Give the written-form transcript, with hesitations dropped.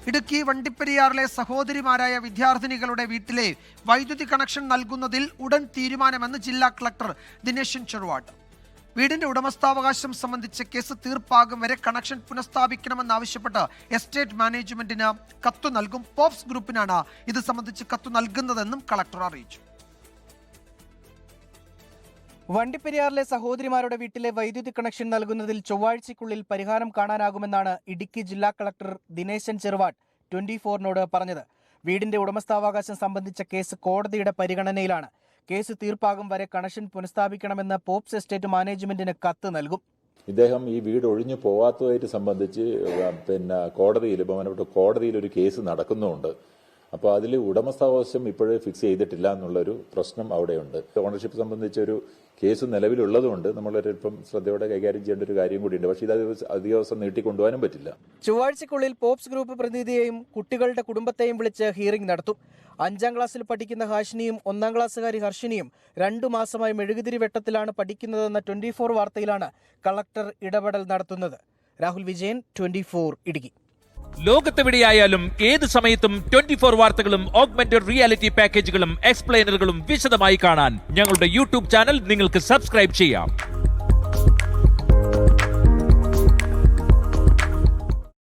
ഇടുക്കി വണ്ടിപ്പെരിയാറിലെ സഹോദരിമാരായ വിദ്യാർത്ഥിനികളുടെ വീട്ടിലെ വൈദ്യുതി കണക്ഷൻ നൽകുന്നതിൽ ഉടൻ തീരുമാനമെന്ന് ജില്ലാ കളക്ടർ ദിനേശൻ ചെറുവാട്ട്. വീടിന്റെ ഉടമസ്ഥാവകാശം സംബന്ധിച്ച് കേസ് തീർപ്പാകും വരെ കണക്ഷൻ പുനഃസ്ഥാപിക്കണമെന്നാവശ്യപ്പെട്ട് എസ്റ്റേറ്റ് മാനേജ്മെന്റിന് കത്തു നൽകും. പോപ്സ് ഗ്രൂപ്പിനാണ് ഇത് സംബന്ധിച്ച് കത്തു നൽകുന്നതെന്നും കളക്ടർ അറിയിച്ചു. വണ്ടിപ്പെരിയാറിലെ സഹോദരിമാരുടെ വീട്ടിലെ വൈദ്യുതി കണക്ഷൻ നൽകുന്നതിൽ ചൊവ്വാഴ്ചയ്ക്കുള്ളിൽ പരിഹാരം കാണാനാകുമെന്നാണ് ഇടുക്കി ജില്ലാ കളക്ടർ ദിനേശൻ ചെറുവാട്ട് 24-നോട് പറഞ്ഞത്. വീടിന്റെ ഉടമസ്ഥാവകാശം സംബന്ധിച്ച കേസ് കോടതിയുടെ പരിഗണനയിലാണ്. കേസ് തീർപ്പാകും വരെ കണക്ഷൻ പുനഃസ്ഥാപിക്കണമെന്ന് പോപ്സ് എസ്റ്റേറ്റ് മാനേജ്മെന്റിന് കത്ത് നൽകും. ഇദ്ദേഹം ഈ വീട് ഒഴിഞ്ഞു പോവാത്തതായിട്ട് സംബന്ധിച്ച് ബഹുമാനപ്പെട്ട കോടതിയിൽ ഒരു കേസ് നടക്കുന്നുണ്ട്. അപ്പോൾ അതിൽ ഉടമസ്ഥാവകാശം ഇപ്പോഴേ ഫിക്സ് ചെയ്തിട്ടില്ല എന്നുള്ളൊരു പ്രശ്നം അവിടെയുണ്ട്. ഓണർഷിപ്പ് സംബന്ധിച്ചൊരു കേസ് നിലവിലുള്ളതുകൊണ്ട് നമ്മളൊരിപ്പം ശ്രദ്ധയോടെ കൈകാര്യം ചെയ്യേണ്ട ഒരു കാര്യം കൂടിയുണ്ട്. പക്ഷേ ഇത് അധിക ദിവസം നീട്ടിക്കൊണ്ടുപോകാനും പറ്റില്ല. ചൊവ്വാഴ്ചയ്ക്കുള്ളിൽ പോപ്സ് ഗ്രൂപ്പ് പ്രതിനിധിയെയും കുട്ടികളുടെ കുടുംബത്തെയും വിളിച്ച് ഹിയറിംഗ് നടത്തും. 5ാം ക്ലാസ്സിൽ പഠിക്കുന്ന ഹാഷിനിയും 1ാം ക്ലാസ്സുകാരി ഹർഷിനിയും 2 മാസമായി മെഴുകുതിരി വെട്ടത്തിലാണ് പഠിക്കുന്നതെന്ന 24 വാർത്തയിലാണ് കളക്ടർ ഇടപെടൽ നടത്തുന്നത്. രാഹുൽ വിജയൻ, 24 ഇടുക്കി. ലോകത്തെവിടെയായാലും ഏത് സമയത്തും 24 വാർത്തകളും ഓഗ്മെന്റഡ് റിയാലിറ്റി പാക്കേജുകളും എക്സ്പ്ലെയിനറുകളും വിശദമായി കാണാൻ ഞങ്ങളുടെ യൂട്യൂബ് ചാനൽ നിങ്ങൾക്ക് സബ്സ്ക്രൈബ് ചെയ്യാം.